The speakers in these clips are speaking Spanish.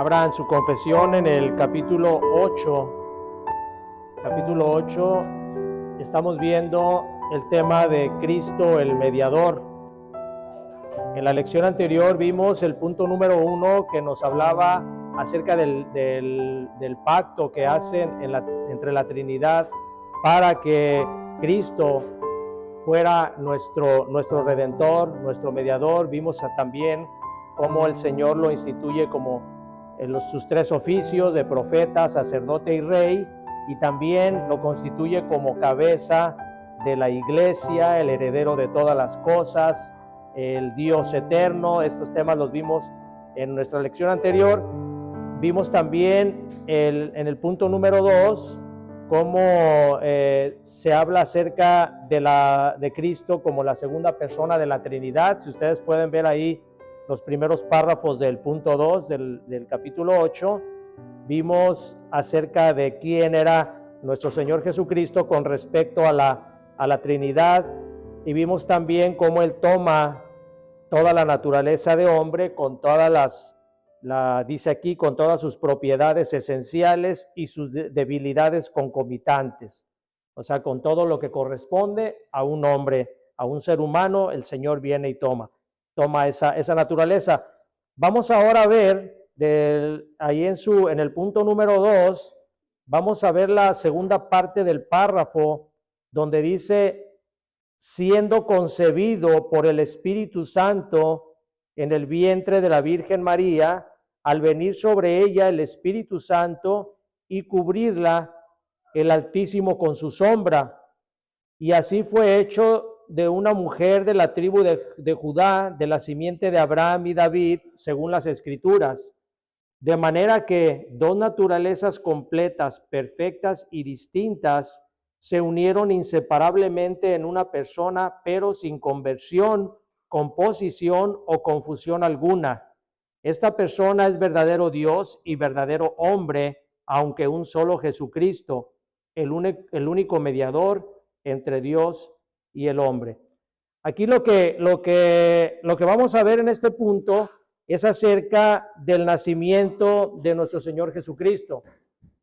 Abran su confesión en el capítulo 8. Capítulo 8, estamos viendo el tema de Cristo, el mediador. En la lección anterior vimos el punto número 1 que nos hablaba acerca del pacto que hacen entre la Trinidad para que Cristo fuera nuestro Redentor, nuestro mediador. Vimos también cómo el Señor lo instituye como en sus tres oficios de profeta, sacerdote y rey, y también lo constituye como cabeza de la iglesia, el heredero de todas las cosas, el Dios eterno. Estos temas los vimos en nuestra lección anterior. Vimos también en el punto número 2 cómo se habla acerca de Cristo como la segunda persona de la Trinidad. Si ustedes pueden ver ahí los primeros párrafos del punto 2 del capítulo 8, vimos acerca de quién era nuestro Señor Jesucristo con respecto a la Trinidad, y vimos también cómo Él toma toda la naturaleza de hombre con todas dice aquí, con todas sus propiedades esenciales y sus debilidades concomitantes. O sea, con todo lo que corresponde a un hombre, a un ser humano, el Señor viene y toma esa naturaleza. Vamos ahora a ver, ahí en el punto número 2, vamos a ver la segunda parte del párrafo, donde dice, siendo concebido por el Espíritu Santo en el vientre de la Virgen María, al venir sobre ella el Espíritu Santo y cubrirla el Altísimo con su sombra. Y así fue hecho de una mujer de la tribu de Judá, de la simiente de Abraham y David, según las Escrituras. De manera que dos naturalezas completas, perfectas y distintas se unieron inseparablemente en una persona, pero sin conversión, composición o confusión alguna. Esta persona es verdadero Dios y verdadero hombre, aunque un solo Jesucristo, el único mediador entre Dios y el hombre. Aquí lo que vamos a ver en este punto es acerca del nacimiento de nuestro Señor Jesucristo.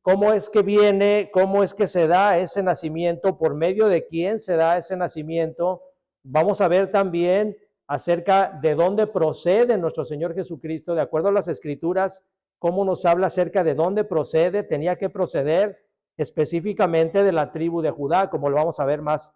¿Cómo es que viene? ¿Cómo es que se da ese nacimiento? ¿Por medio de quién se da ese nacimiento? Vamos a ver también acerca de dónde procede nuestro Señor Jesucristo, de acuerdo a las Escrituras, cómo nos habla acerca de dónde procede. Tenía que proceder específicamente de la tribu de Judá, como lo vamos a ver más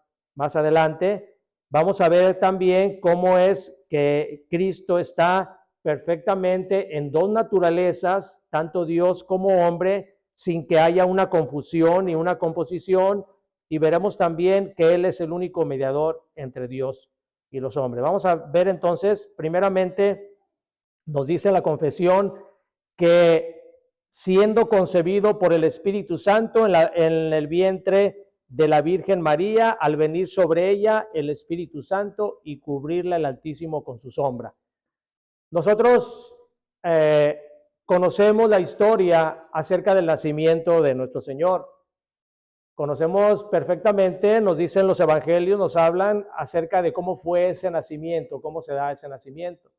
adelante. Vamos a ver también cómo es que Cristo está perfectamente en dos naturalezas, tanto Dios como hombre, sin que haya una confusión ni una composición, y veremos también que Él es el único mediador entre Dios y los hombres. Vamos a ver entonces, primeramente, nos dice la confesión que siendo concebido por el Espíritu Santo en el vientre de la Virgen María, al venir sobre ella el Espíritu Santo y cubrirla el Altísimo con su sombra. Nosotros conocemos la historia acerca del nacimiento de nuestro Señor. Conocemos perfectamente, nos dicen los evangelios, nos hablan acerca de cómo fue ese nacimiento, cómo se da ese nacimiento.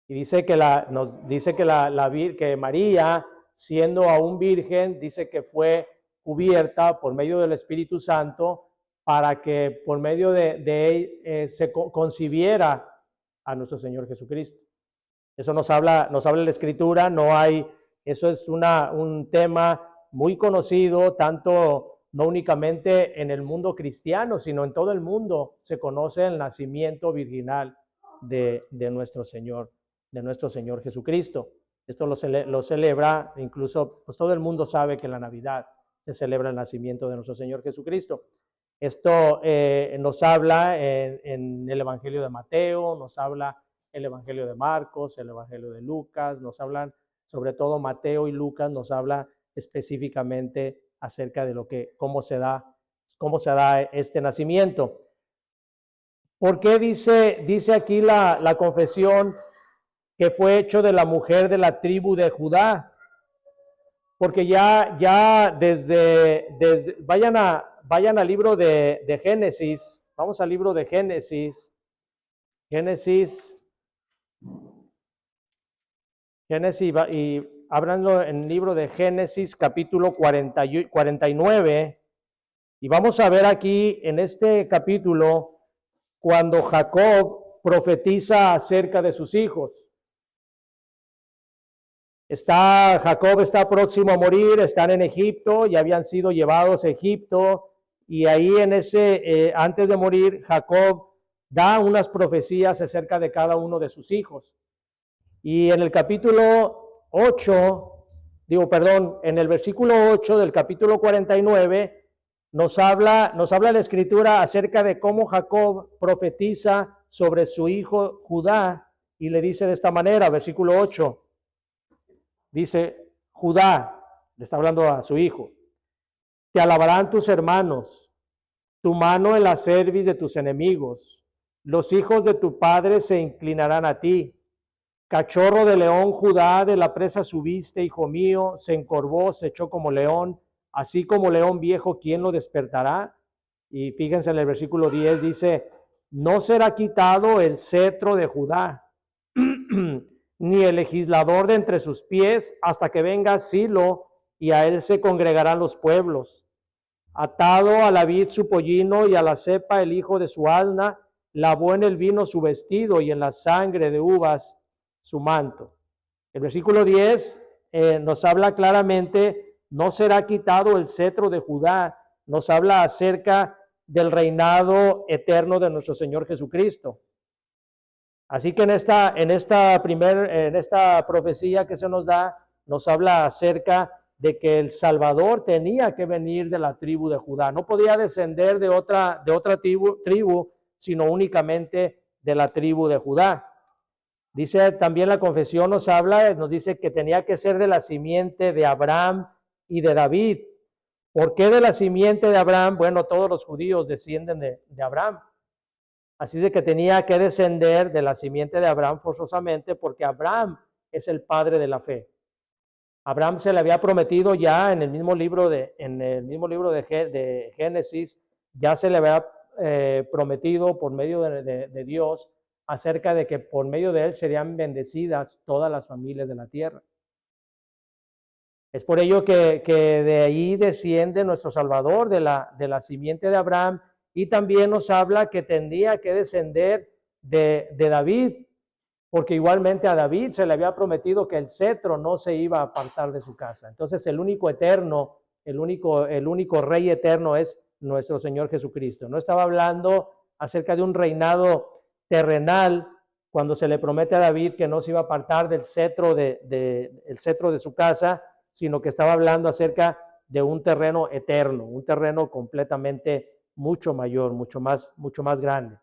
Y dice que nos dice que María, siendo aún virgen, dice que fue cubierta por medio del Espíritu Santo para que por medio de él se concibiera a nuestro Señor Jesucristo. Eso nos habla la Escritura. Eso es un tema muy conocido, no únicamente en el mundo cristiano, sino en todo el mundo se conoce el nacimiento virginal de nuestro Señor Jesucristo. Esto lo celebra, incluso pues todo el mundo sabe que en la Navidad se celebra el nacimiento de nuestro Señor Jesucristo. Esto nos habla en el Evangelio de Mateo, nos habla el Evangelio de Marcos, el Evangelio de Lucas, nos hablan, sobre todo Mateo y Lucas, nos habla específicamente acerca de cómo se da este nacimiento. ¿Por qué dice aquí la confesión que fue hecho de la mujer de la tribu de Judá? Porque ya desde vayan al libro de Génesis. Vamos al libro de Génesis. Génesis, y hablando en el libro de Génesis, capítulo 49, y vamos a ver aquí en este capítulo cuando Jacob profetiza acerca de sus hijos. Jacob está próximo a morir, están en Egipto, ya habían sido llevados a Egipto, y ahí antes de morir, Jacob da unas profecías acerca de cada uno de sus hijos. Y en el capítulo 8, en el versículo 8 del capítulo 49, nos habla la Escritura acerca de cómo Jacob profetiza sobre su hijo Judá, y le dice de esta manera, versículo 8, dice, Judá, le está hablando a su hijo, te alabarán tus hermanos, tu mano en la cerviz de tus enemigos, los hijos de tu padre se inclinarán a ti. Cachorro de león, Judá, de la presa subiste, hijo mío, se encorvó, se echó como león, así como león viejo, ¿quién lo despertará? Y fíjense en el versículo 10, dice, no será quitado el cetro de Judá, ni el legislador de entre sus pies, hasta que venga Silo, y a él se congregarán los pueblos. Atado a la vid su pollino, y a la cepa el hijo de su asna, lavó en el vino su vestido, y en la sangre de uvas su manto. El versículo 10 nos habla claramente, no será quitado el cetro de Judá, nos habla acerca del reinado eterno de nuestro Señor Jesucristo. Así que en esta profecía que se nos da, nos habla acerca de que el Salvador tenía que venir de la tribu de Judá. No podía descender de otra tribu, sino únicamente de la tribu de Judá. Dice también la confesión nos dice que tenía que ser de la simiente de Abraham y de David. ¿Por qué de la simiente de Abraham? Bueno, todos los judíos descienden de Abraham. Así de que tenía que descender de la simiente de Abraham forzosamente, porque Abraham es el padre de la fe. Abraham se le había prometido ya en el mismo libro de Génesis, ya se le había prometido por medio de Dios acerca de que por medio de él serían bendecidas todas las familias de la tierra. Es por ello que de ahí desciende nuestro Salvador, de la simiente de Abraham, y también nos habla que tendría que descender de David, porque igualmente a David se le había prometido que el cetro no se iba a apartar de su casa. Entonces el único rey eterno es nuestro Señor Jesucristo. No estaba hablando acerca de un reinado terrenal cuando se le promete a David que no se iba a apartar del cetro el cetro de su casa, sino que estaba hablando acerca de un terreno eterno, un terreno completamente mucho mayor, mucho más grande.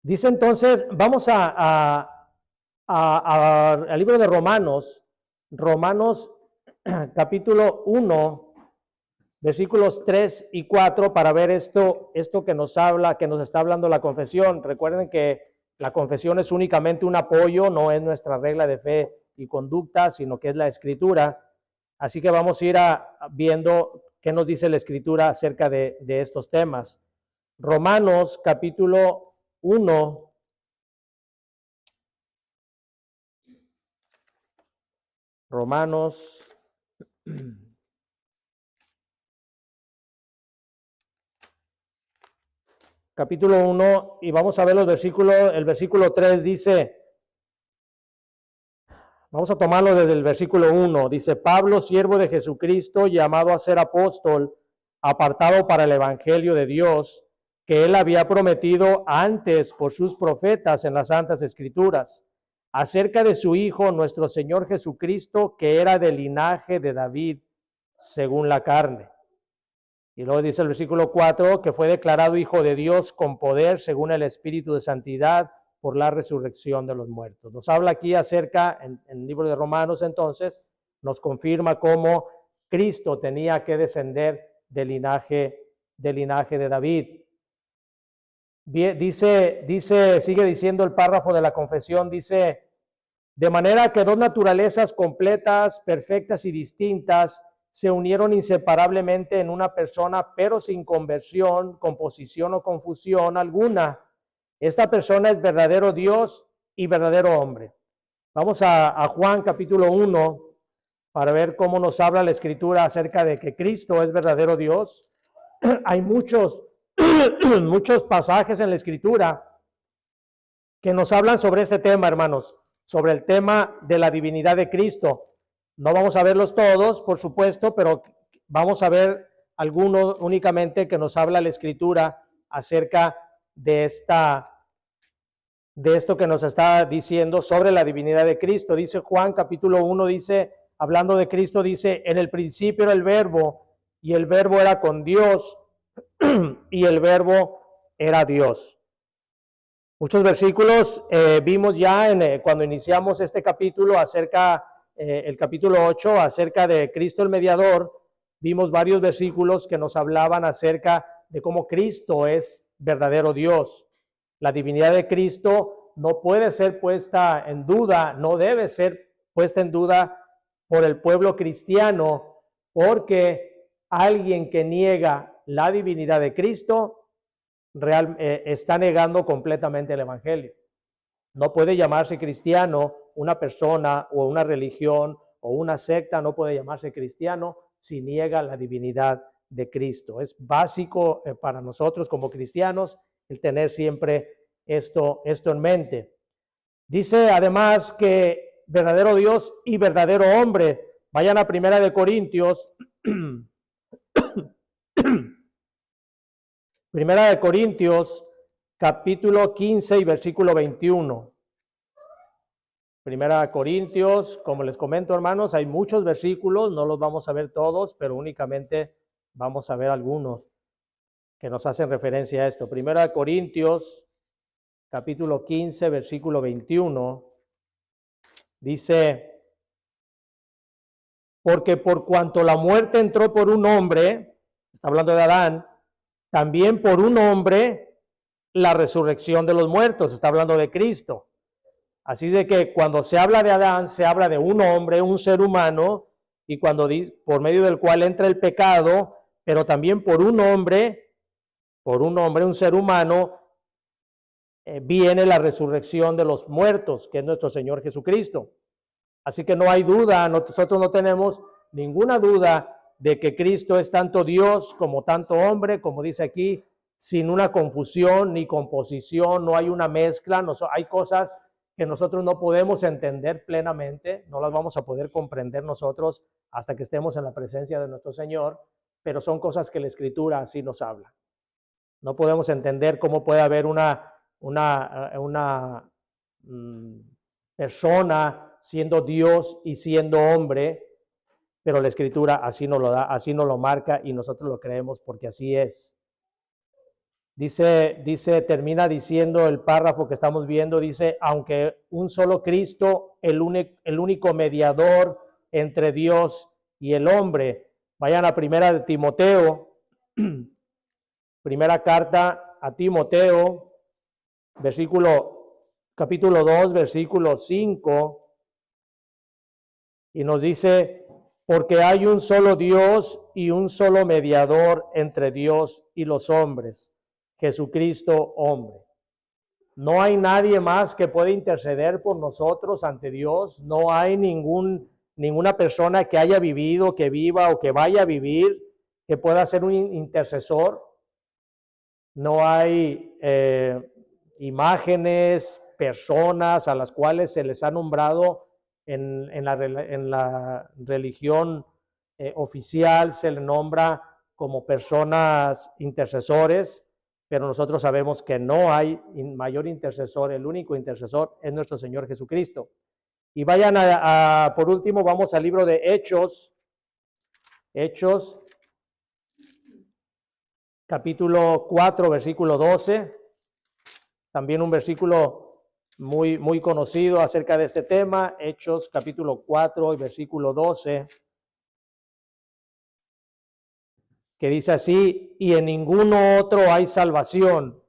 Dice entonces, vamos al libro de Romanos capítulo 1, versículos 3 y 4, para ver esto que nos está hablando la confesión. Recuerden que la confesión es únicamente un apoyo, no es nuestra regla de fe y conducta, sino que es la Escritura. Así que vamos a ir viendo qué nos dice la Escritura acerca de estos temas. Romanos capítulo 1, Romanos capítulo 1, y vamos a ver el versículo 3 dice, vamos a tomarlo desde el versículo 1, dice, Pablo, siervo de Jesucristo, llamado a ser apóstol, apartado para el evangelio de Dios, que él había prometido antes por sus profetas en las santas escrituras, acerca de su Hijo, nuestro Señor Jesucristo, que era del linaje de David, según la carne. Y luego dice el versículo 4, que fue declarado Hijo de Dios con poder, según el Espíritu de Santidad, por la resurrección de los muertos. Nos habla aquí acerca, en el libro de Romanos entonces, nos confirma cómo Cristo tenía que descender del linaje de David. Sigue diciendo el párrafo de la confesión, dice, de manera que dos naturalezas completas, perfectas y distintas se unieron inseparablemente en una persona, pero sin conversión, composición o confusión alguna. Esta persona es verdadero Dios y verdadero hombre. Vamos a Juan capítulo 1 para ver cómo nos habla la Escritura acerca de que Cristo es verdadero Dios. Hay muchos pasajes en la Escritura que nos hablan sobre este tema, hermanos, sobre el tema de la divinidad de Cristo. No vamos a verlos todos, por supuesto, pero vamos a ver algunos únicamente que nos habla la Escritura acerca de esto que nos está diciendo sobre la divinidad de Cristo. Dice Juan capítulo 1, dice, hablando de Cristo, dice, en el principio era el verbo, y el verbo era con Dios, y el verbo era Dios. Muchos versículos vimos ya cuando iniciamos este capítulo acerca, el capítulo 8, acerca de Cristo el mediador. Vimos varios versículos que nos hablaban acerca de cómo Cristo es verdadero Dios. La divinidad de Cristo no puede ser puesta en duda, no debe ser puesta en duda por el pueblo cristiano, porque alguien que niega la divinidad de Cristo está negando completamente el evangelio. No puede llamarse cristiano una persona o una religión o una secta, no puede llamarse cristiano si niega la divinidad de Cristo. Es básico para nosotros como cristianos el tener siempre esto en mente. Dice además que verdadero Dios y verdadero hombre. Vayan a Primera de Corintios. Primera de Corintios, capítulo 15 y versículo 21. Primera de Corintios, como les comento, hermanos, hay muchos versículos, no los vamos a ver todos, pero únicamente vamos a ver algunos que nos hacen referencia a esto. Primera de Corintios, capítulo 15, versículo 21, dice, porque por cuanto la muerte entró por un hombre, está hablando de Adán, también por un hombre la resurrección de los muertos, está hablando de Cristo. Así de que cuando se habla de Adán, se habla de un hombre, un ser humano, y cuando dice, por medio del cual entra el pecado, pero también por un hombre, un ser humano, viene la resurrección de los muertos, que es nuestro Señor Jesucristo. Así que no hay duda, nosotros no tenemos ninguna duda de que Cristo es tanto Dios como tanto hombre, como dice aquí, sin una confusión ni composición, no hay una mezcla, hay cosas que nosotros no podemos entender plenamente, no las vamos a poder comprender nosotros hasta que estemos en la presencia de nuestro Señor, pero son cosas que la Escritura así nos habla. No podemos entender cómo puede haber una persona siendo Dios y siendo hombre, pero la Escritura así nos lo da, así nos lo marca y nosotros lo creemos porque así es. Dice, termina diciendo el párrafo que estamos viendo, dice, aunque un solo Cristo, el único mediador entre Dios y el hombre. Vayan a Primera de Timoteo, primera carta a Timoteo, capítulo 2, versículo 5, y nos dice, porque hay un solo Dios y un solo mediador entre Dios y los hombres, Jesucristo hombre. No hay nadie más que pueda interceder por nosotros ante Dios, no hay ninguna persona que haya vivido, que viva o que vaya a vivir, que pueda ser un intercesor. No hay imágenes, personas a las cuales se les ha nombrado en la religión oficial, se le nombra como personas intercesores, pero nosotros sabemos que no hay mayor intercesor, el único intercesor es nuestro Señor Jesucristo. Y vayan por último, vamos al libro de Hechos, capítulo 4, versículo 12, también un versículo muy conocido acerca de este tema, Hechos capítulo 4 y versículo 12, que dice así, y en ninguno otro hay salvación,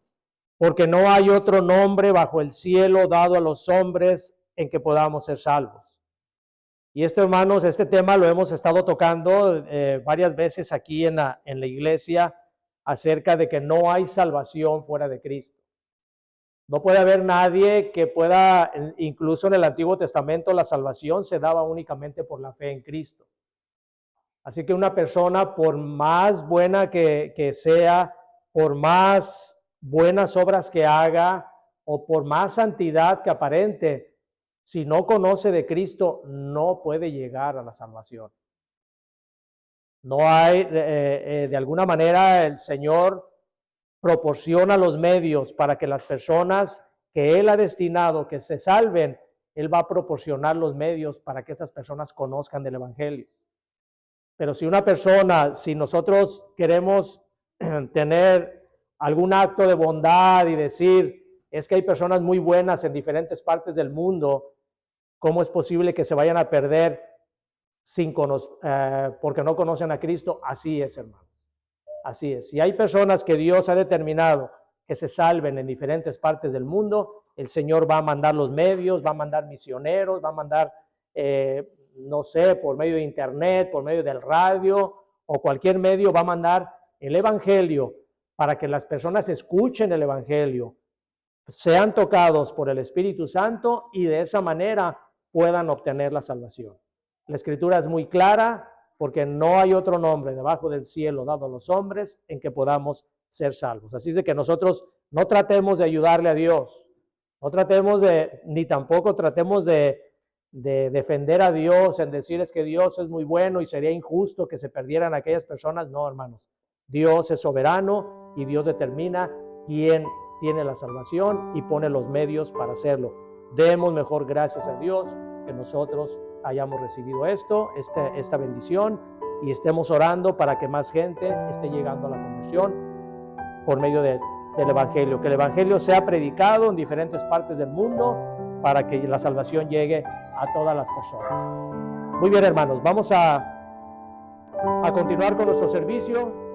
porque no hay otro nombre bajo el cielo dado a los hombres en que podamos ser salvos. Y esto, hermanos, este tema lo hemos estado tocando varias veces aquí en la iglesia, acerca de que no hay salvación fuera de Cristo. No puede haber nadie que pueda, incluso en el Antiguo Testamento, la salvación se daba únicamente por la fe en Cristo. Así que una persona, por más buena que sea, por más buenas obras que haga, o por más santidad que aparente, si no conoce de Cristo, no puede llegar a la salvación. No hay, de alguna manera, el Señor proporciona los medios para que las personas que Él ha destinado que se salven, Él va a proporcionar los medios para que estas personas conozcan del Evangelio. Pero si una persona, si nosotros queremos tener algún acto de bondad y decir, es que hay personas muy buenas en diferentes partes del mundo, ¿cómo es posible que se vayan a perder porque no conocen a Cristo? Así es, hermano. Así es. Si hay personas que Dios ha determinado que se salven en diferentes partes del mundo, el Señor va a mandar los medios, va a mandar misioneros, va a mandar, no sé, por medio de internet, por medio del radio o cualquier medio, va a mandar el Evangelio para que las personas escuchen el Evangelio, sean tocados por el Espíritu Santo y de esa manera puedan obtener la salvación. La Escritura es muy clara, porque no hay otro nombre debajo del cielo dado a los hombres en que podamos ser salvos. Así es de que nosotros no tratemos de ayudarle a Dios, no tratemos ni tampoco tratemos de defender a Dios en decirles que Dios es muy bueno y sería injusto que se perdieran aquellas personas. No, hermanos, Dios es soberano y Dios determina quién tiene la salvación y pone los medios para hacerlo. Demos mejor gracias a Dios que nosotros hayamos recibido esta bendición, y estemos orando para que más gente esté llegando a la conversión por medio del Evangelio. Que el Evangelio sea predicado en diferentes partes del mundo para que la salvación llegue a todas las personas. Muy bien, hermanos, vamos a continuar con nuestro servicio.